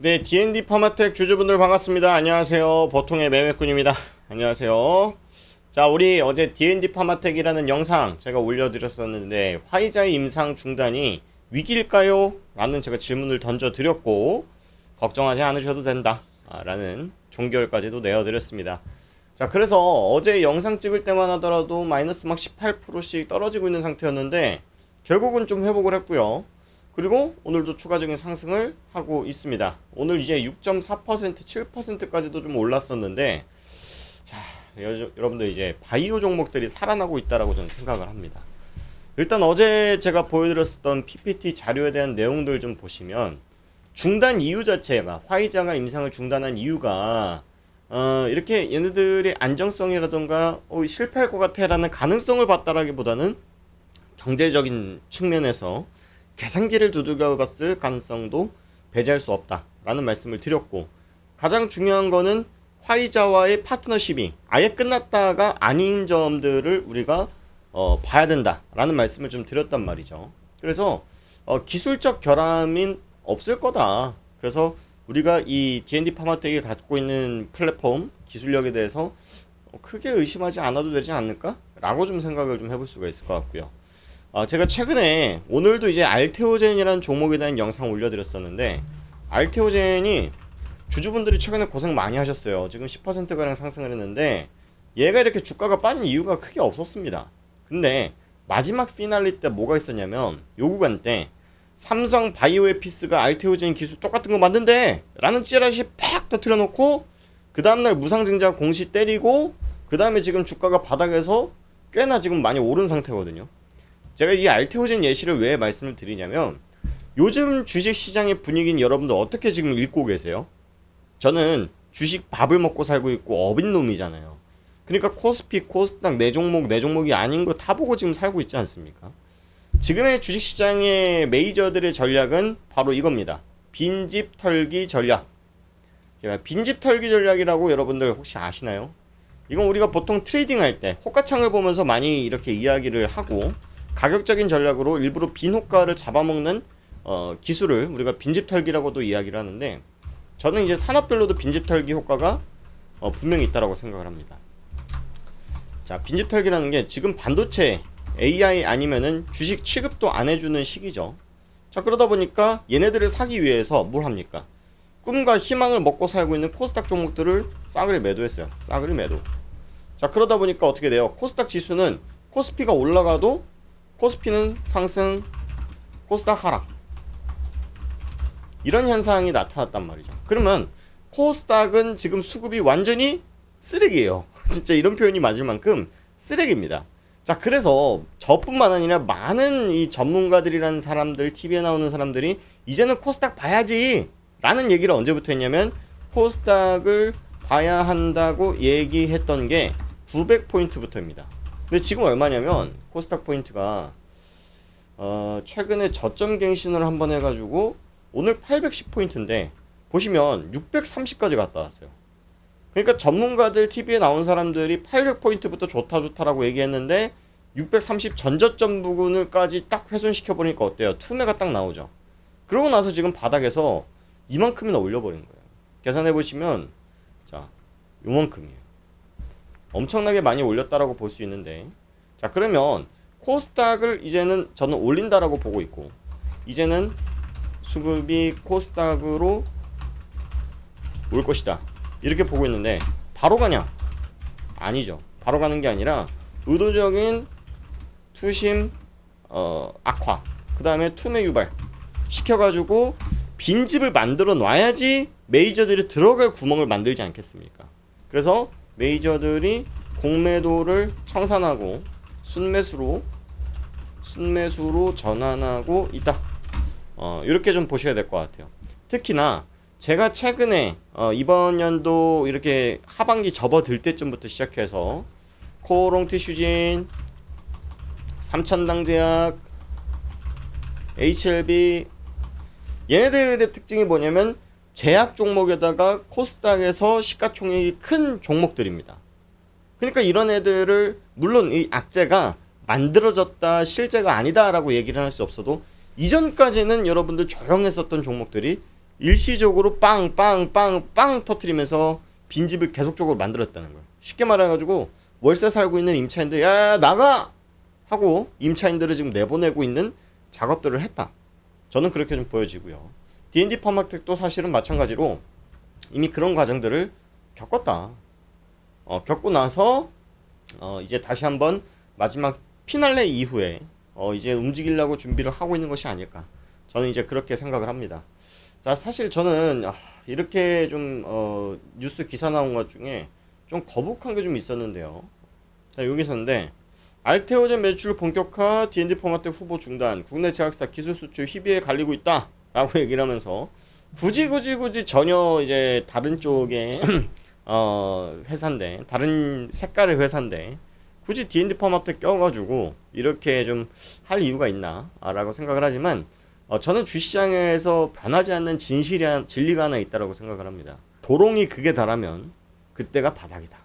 네, D&D 파마텍 주주분들 반갑습니다. 안녕하세요. 보통의 매매꾼입니다. 안녕하세요. 자, 우리 어제 D&D 파마텍이라는 영상 제가 올려드렸었는데 화이자의 임상 중단이 위기일까요? 라는 제가 질문을 던져드렸고 걱정하지 않으셔도 된다 라는 종결까지도 내어드렸습니다. 자, 그래서 어제 영상 찍을 때만 하더라도 마이너스 막 18%씩 떨어지고 있는 상태였는데 결국은 좀 회복을 했고요. 그리고 오늘도 추가적인 상승을 하고 있습니다. 오늘 이제 6.4%, 7%까지도 좀 올랐었는데, 자, 여러분들 이제 바이오 종목들이 살아나고 있다라고 저는 생각을 합니다. 일단 어제 제가 보여드렸었던 PPT 자료에 대한 내용들 좀 보시면, 중단 이유 자체가, 화이자가 임상을 중단한 이유가, 이렇게 얘네들의 안정성이라던가, 실패할 것 같아 라는 가능성을 봤다라기보다는 경제적인 측면에서 계산기를 두들겨 봤을 가능성도 배제할 수 없다라는 말씀을 드렸고, 가장 중요한 거는 화이자와의 파트너십이 아예 끝났다가 아닌 점들을 우리가 봐야 된다라는 말씀을 좀 드렸단 말이죠. 그래서 기술적 결함인 없을 거다. 그래서 우리가 이 D&D 파마텍이 갖고 있는 플랫폼 기술력에 대해서 크게 의심하지 않아도 되지 않을까? 라고 좀 생각을 좀 해볼 수가 있을 것 같고요. 제가 최근에 오늘도 이제 알테오젠이라는 종목에 대한 영상 올려드렸었는데, 알테오젠이 주주분들이 최근에 고생 많이 하셨어요. 지금 10%가량 상승을 했는데 얘가 이렇게 주가가 빠진 이유가 크게 없었습니다. 근데 마지막 피날레 때 뭐가 있었냐면, 요 구간 때 삼성 바이오에피스가 알테오젠 기술 똑같은 거 만든대 라는 찌라시 팍 터뜨려 놓고 그 다음날 무상증자 공시 때리고 그 다음에 지금 주가가 바닥에서 꽤나 지금 많이 오른 상태거든요. 제가 이 알테오젠 예시를 왜 말씀을 드리냐면, 요즘 주식시장의 분위기는 여러분들 어떻게 지금 읽고 계세요? 저는 주식 밥을 먹고 살고 있고 어빈놈이잖아요. 그러니까 코스피, 코스닥 네 종목이 아닌 거 다 보고 지금 살고 있지 않습니까? 지금의 주식시장의 메이저들의 전략은 바로 이겁니다. 빈집 털기 전략. 제가 빈집 털기 전략이라고 여러분들 혹시 아시나요? 이건 우리가 보통 트레이딩 할 때 호가창을 보면서 많이 이렇게 이야기를 하고, 가격적인 전략으로 일부러 빈 호가를 잡아먹는 기술을 우리가 빈집 털기라고도 이야기를 하는데, 저는 이제 산업별로도 빈집 털기 효과가 분명히 있다라고 생각을 합니다. 자, 빈집 털기라는 게 지금 반도체, AI 아니면은 주식 취급도 안 해주는 시기죠. 자, 그러다 보니까 얘네들을 사기 위해서 뭘 합니까? 꿈과 희망을 먹고 살고 있는 코스닥 종목들을 싸그리 매도했어요. 싸그리 매도. 자, 그러다 보니까 어떻게 돼요? 코스닥 지수는 코스피가 올라가도 코스피는 상승, 코스닥 하락. 이런 현상이 나타났단 말이죠. 그러면 코스닥은 지금 수급이 완전히 쓰레기예요. 진짜 이런 표현이 맞을 만큼 쓰레기입니다. 자, 그래서 저뿐만 아니라 많은 이 전문가들이라는 사람들, TV에 나오는 사람들이 이제는 코스닥 봐야지 라는 얘기를 언제부터 했냐면, 코스닥을 봐야 한다고 얘기했던 게 900포인트부터입니다. 근데 지금 얼마냐면 코스닥 포인트가 최근에 저점 갱신을 한번 해가지고 오늘 810포인트인데 보시면 630까지 갔다 왔어요. 그러니까 전문가들 TV에 나온 사람들이 800포인트부터 좋다라고 얘기했는데 630 전저점 부근을까지 딱 훼손시켜 버리니까 어때요? 투매가 딱 나오죠. 그러고 나서 지금 바닥에서 이만큼이나 올려버린 거예요. 계산해 보시면 자, 요만큼이에요. 엄청나게 많이 올렸다라고 볼 수 있는데, 자, 그러면 코스닥을 이제는 저는 올린다라고 보고 있고, 이제는 수급이 코스닥으로 올 것이다 이렇게 보고 있는데, 바로 가냐? 아니죠. 바로 가는 게 아니라 의도적인 투심 악화, 그 다음에 투매 유발 시켜가지고 빈집을 만들어 놔야지 메이저들이 들어갈 구멍을 만들지 않겠습니까? 그래서 메이저들이 공매도를 청산하고 순매수로 전환하고 있다. 이렇게 좀 보셔야 될 것 같아요. 특히나 제가 최근에 이번 연도 이렇게 하반기 접어들 때쯤부터 시작해서 코롱 티슈진, 삼천당제약, HLB, 얘네들의 특징이 뭐냐면 제약 종목에다가 코스닥에서 시가총액이 큰 종목들입니다. 그러니까 이런 애들을, 물론 이 악재가 만들어졌다 실제가 아니다라고 얘기를 할 수 없어도 이전까지는 여러분들 조용했었던 종목들이 일시적으로 빵 터트리면서 빈집을 계속적으로 만들었다는 거예요. 쉽게 말해가지고 월세 살고 있는 임차인들 야 나가 하고 임차인들을 지금 내보내고 있는 작업들을 했다. 저는 그렇게 좀 보여지고요. D&D 팜마텍도 사실은 마찬가지로 이미 그런 과정들을 겪었다. 겪고 나서 이제 다시 한번 마지막 피날레 이후에 이제 움직이려고 준비를 하고 있는 것이 아닐까. 저는 이제 그렇게 생각을 합니다. 자, 사실 저는 이렇게 좀 뉴스 기사 나온 것 중에 좀 거북한 게 좀 있었는데요. 자, 여기서인데 알테오젠 매출 본격화, D&D 포마텍 후보 중단, 국내 제약사 기술 수출 희비에 갈리고 있다 라고 얘기를 하면서 굳이 전혀 이제 다른 쪽의 회사인데, 다른 색깔의 회사인데 굳이 D&D 포마텍 껴가지고 이렇게 좀 할 이유가 있나 라고 생각을 하지만 저는 주시장에서 변하지 않는 진리가 하나 있다고 생각을 합니다. 도롱이 극에 달하면 그때가 바닥이다.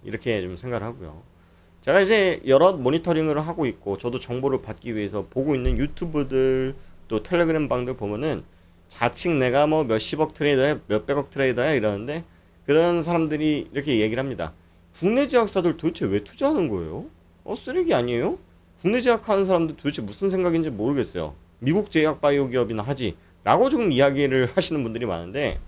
이렇게 좀 생각을 하고요. 제가 이제 여러 모니터링을 하고 있고 저도 정보를 받기 위해서 보고 있는 유튜브들 또 텔레그램 방들 보면은 자칭 내가 뭐 몇십억 트레이더야 몇백억 트레이더야 이러는데 그런 사람들이 이렇게 얘기를 합니다. 국내 제약사들 도대체 왜 투자하는 거예요? 쓰레기 아니에요? 국내 제약하는 사람들 도대체 무슨 생각인지 모르겠어요. 미국 제약 바이오 기업이나 하지 라고 조금 이야기를 하시는 분들이 많은데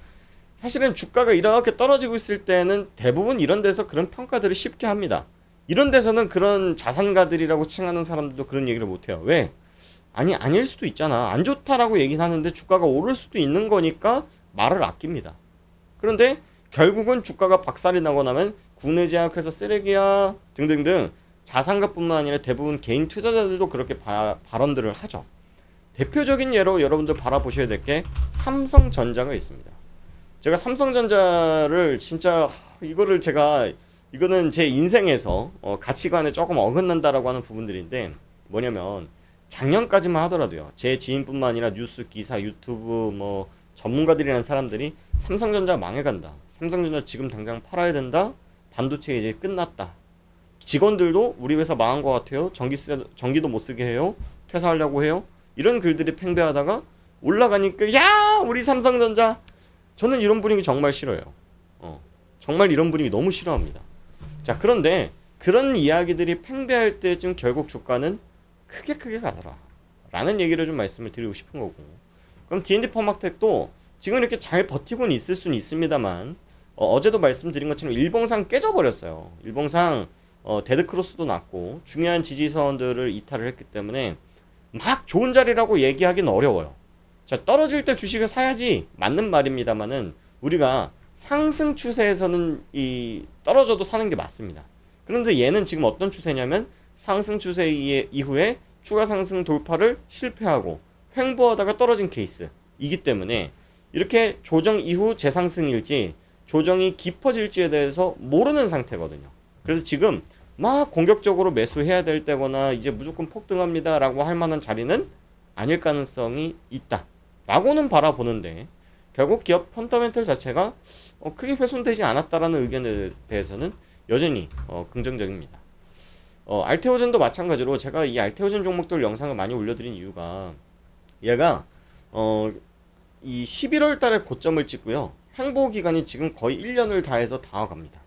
사실은 주가가 이렇게 떨어지고 있을 때는 대부분 이런 데서 그런 평가들을 쉽게 합니다. 이런 데서는 그런 자산가들이라고 칭하는 사람들도 그런 얘기를 못해요. 왜? 아닐 수도 있잖아. 안 좋다라고 얘기는 하는데 주가가 오를 수도 있는 거니까 말을 아낍니다. 그런데 결국은 주가가 박살이 나고 나면 국내 제약회사 쓰레기야 등등등 자산가뿐만 아니라 대부분 개인 투자자들도 그렇게 발언들을 하죠. 대표적인 예로 여러분들 바라보셔야 될 게 삼성전자가 있습니다. 제가 삼성전자를 진짜 이거는 제 인생에서 가치관에 조금 어긋난다라고 하는 부분들인데 뭐냐면 작년까지만 하더라도요. 제 지인뿐만 아니라 뉴스 기사 유튜브 뭐 전문가들이라는 사람들이 삼성전자 망해간다. 삼성전자 지금 당장 팔아야 된다. 반도체 이제 끝났다. 직원들도 우리 회사 망한 것 같아요. 전기도 못 쓰게 해요. 퇴사하려고 해요. 이런 글들이 팽배하다가 올라가니까 야 우리 삼성전자 저는 이런 분위기 정말 싫어요. 정말 이런 분위기 너무 싫어합니다. 자 그런데 그런 이야기들이 팽배할 때쯤 결국 주가는 크게 가더라 라는 얘기를 좀 말씀을 드리고 싶은 거고 그럼 D&D 펌막텍도 지금 이렇게 잘 버티고는 있을 수는 있습니다만 어제도 말씀드린 것처럼 일봉상 깨져버렸어요. 일봉상 데드크로스도 났고 중요한 지지선들을 이탈을 했기 때문에 막 좋은 자리라고 얘기하기는 어려워요. 자 떨어질 때 주식을 사야지 맞는 말입니다만은 우리가 상승 추세에서는 떨어져도 사는 게 맞습니다. 그런데 얘는 지금 어떤 추세냐면 상승 추세 이후에 추가 상승 돌파를 실패하고 횡보하다가 떨어진 케이스이기 때문에 이렇게 조정 이후 재상승일지 조정이 깊어질지에 대해서 모르는 상태거든요. 그래서 지금 막 공격적으로 매수해야 될 때거나 이제 무조건 폭등합니다 라고 할 만한 자리는 아닐 가능성이 있다 라고는 바라보는데 결국 기업 펀더멘털 자체가 크게 훼손되지 않았다라는 의견에 대해서는 여전히 긍정적입니다. 알테오젠도 마찬가지로 제가 이 알테오젠 종목들 영상을 많이 올려드린 이유가 얘가 이 11월 달에 고점을 찍고요. 횡보 기간이 지금 거의 1년을 다해서 다가갑니다.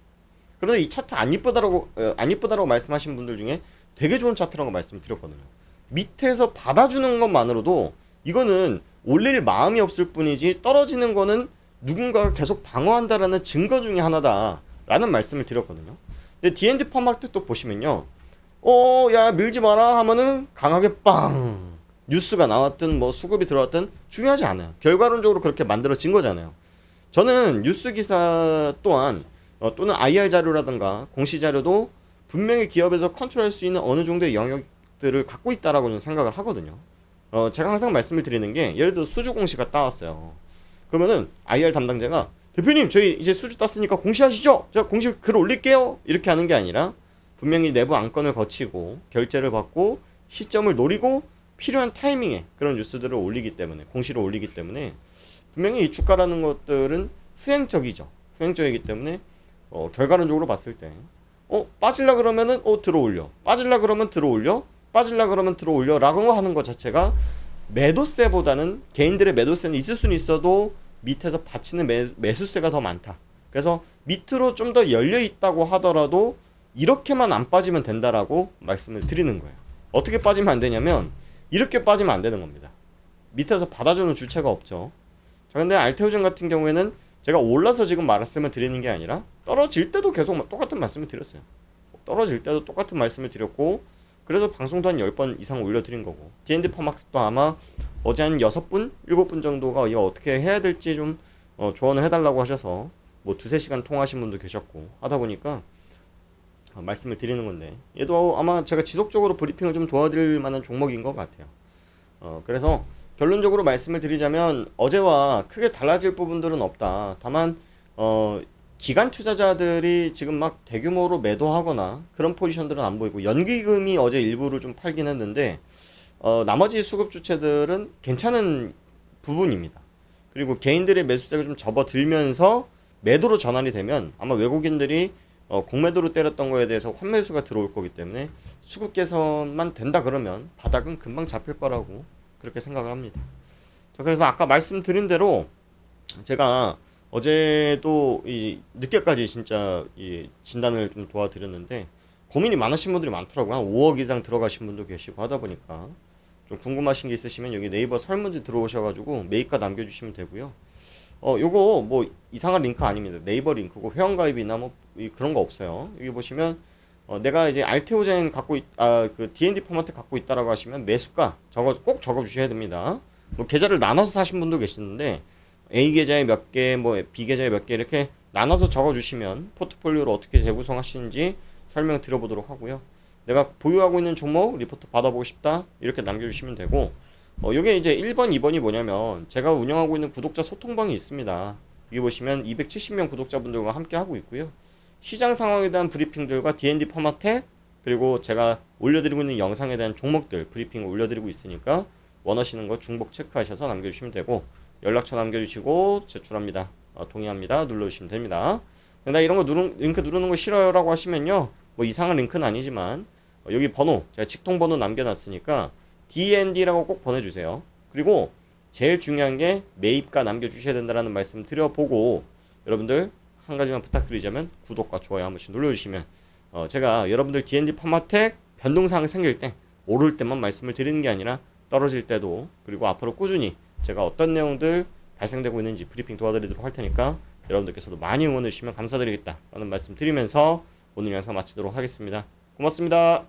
그런데 이 차트 안 이쁘다라고 말씀하신 분들 중에 되게 좋은 차트라고 말씀드렸거든요. 밑에서 받아주는 것만으로도 이거는 올릴 마음이 없을 뿐이지 떨어지는 거는 누군가가 계속 방어한다라는 증거 중에 하나다라는 말씀을 드렸거든요. 근데 D&D 펌마켓 또 보시면요. 야 밀지 마라 하면은 강하게 빵 뉴스가 나왔든 뭐 수급이 들어왔든 중요하지 않아요. 결과론적으로 그렇게 만들어진 거잖아요. 저는 뉴스 기사 또한 또는 IR 자료라든가 공시 자료도 분명히 기업에서 컨트롤할 수 있는 어느 정도의 영역들을 갖고 있다라고 저는 생각을 하거든요. 제가 항상 말씀을 드리는 게 예를 들어 수주 공시가 따왔어요. 그러면은 IR 담당자가 대표님 저희 이제 수주 땄으니까 공시하시죠. 제가 공시 글 올릴게요. 이렇게 하는 게 아니라 분명히 내부 안건을 거치고 결제를 받고 시점을 노리고 필요한 타이밍에 그런 뉴스들을 올리기 때문에 공시를 올리기 때문에 분명히 이 주가라는 것들은 후행적이기 때문에 결과론적으로 봤을 때 빠질라 그러면은 들어올려 빠질라 그러면 들어올려 빠질라 그러면 들어올려 라고 하는 것 자체가 매도세보다는 개인들의 매도세는 있을 수는 있어도 밑에서 받치는 매수세가 더 많다. 그래서 밑으로 좀 더 열려 있다고 하더라도 이렇게만 안 빠지면 된다라고 말씀을 드리는 거예요. 어떻게 빠지면 안 되냐면 이렇게 빠지면 안 되는 겁니다. 밑에서 받아주는 주체가 없죠. 자, 근데 알테오젠 같은 경우에는 제가 올라서 지금 말씀을 드리는 게 아니라 떨어질 때도 계속 똑같은 말씀을 드렸어요. 떨어질 때도 똑같은 말씀을 드렸고, 그래서 방송도 한 10번 이상 올려드린 거고, D&D 퍼마켓도 아마 어제 한 6분, 7분 정도가 이거 어떻게 해야 될지 좀 조언을 해달라고 하셔서 뭐 2-3시간 통화하신 분도 계셨고 하다 보니까 말씀을 드리는 건데, 얘도 아마 제가 지속적으로 브리핑을 좀 도와드릴 만한 종목인 것 같아요. 그래서 결론적으로 말씀을 드리자면 어제와 크게 달라질 부분들은 없다. 다만 기관 투자자들이 지금 막 대규모로 매도하거나 그런 포지션들은 안 보이고, 연기금이 어제 일부를 좀 팔긴 했는데 나머지 수급 주체들은 괜찮은 부분입니다. 그리고 개인들의 매수세가 좀 접어들면서 매도로 전환이 되면 아마 외국인들이 공매도로 때렸던 거에 대해서 환매수가 들어올 거기 때문에 수급 개선만 된다 그러면 바닥은 금방 잡힐 거라고 그렇게 생각을 합니다. 자, 그래서 아까 말씀드린 대로 제가 어제도 이 늦게까지 진짜 이 진단을 좀 도와드렸는데 고민이 많으신 분들이 많더라고요. 한 5억 이상 들어가신 분도 계시고 하다 보니까 좀 궁금하신 게 있으시면 여기 네이버 설문지 들어오셔가지고 매입가 남겨주시면 되고요. 요거 뭐 이상한 링크 아닙니다. 네이버 링크고 회원가입이나 뭐 그런 거 없어요. 여기 보시면 내가 이제 알테오젠 갖고 그 D&D 포마트 갖고 있다라고 하시면 매수가 꼭 적어 주셔야 됩니다. 뭐 계좌를 나눠서 사신 분도 계시는데 A 계좌에 몇 개, 뭐 B 계좌에 몇 개 이렇게 나눠서 적어 주시면 포트폴리오를 어떻게 재구성하시는지 설명 드려보도록 하고요. 내가 보유하고 있는 종목 리포트 받아보고 싶다 이렇게 남겨주시면 되고, 요게 이제 1번, 2번이 뭐냐면 제가 운영하고 있는 구독자 소통방이 있습니다. 여기 보시면 270명 구독자분들과 함께 하고 있고요. 시장 상황에 대한 브리핑들과 D&D 퍼마텍, 그리고 제가 올려드리고 있는 영상에 대한 종목들 브리핑을 올려드리고 있으니까 원하시는 거 중복 체크하셔서 남겨주시면 되고, 연락처 남겨주시고 제출합니다. 동의합니다. 눌러주시면 됩니다. 나 이런 거 링크 누르는 거 싫어요 라고 하시면요, 뭐 이상한 링크는 아니지만 여기 번호 제가 직통 번호 남겨놨으니까 D&D라고 꼭 보내주세요. 그리고 제일 중요한 게 매입가 남겨주셔야 된다는 말씀 드려보고, 여러분들 한 가지만 부탁드리자면 구독과 좋아요 한 번씩 눌러주시면 제가 여러분들 D&D 퍼마텍 변동사항이 생길 때 오를 때만 말씀을 드리는 게 아니라 떨어질 때도, 그리고 앞으로 꾸준히 제가 어떤 내용들 발생되고 있는지 브리핑 도와드리도록 할 테니까 여러분들께서도 많이 응원해 주시면 감사드리겠다 라는 말씀 드리면서 오늘 영상 마치도록 하겠습니다. 고맙습니다.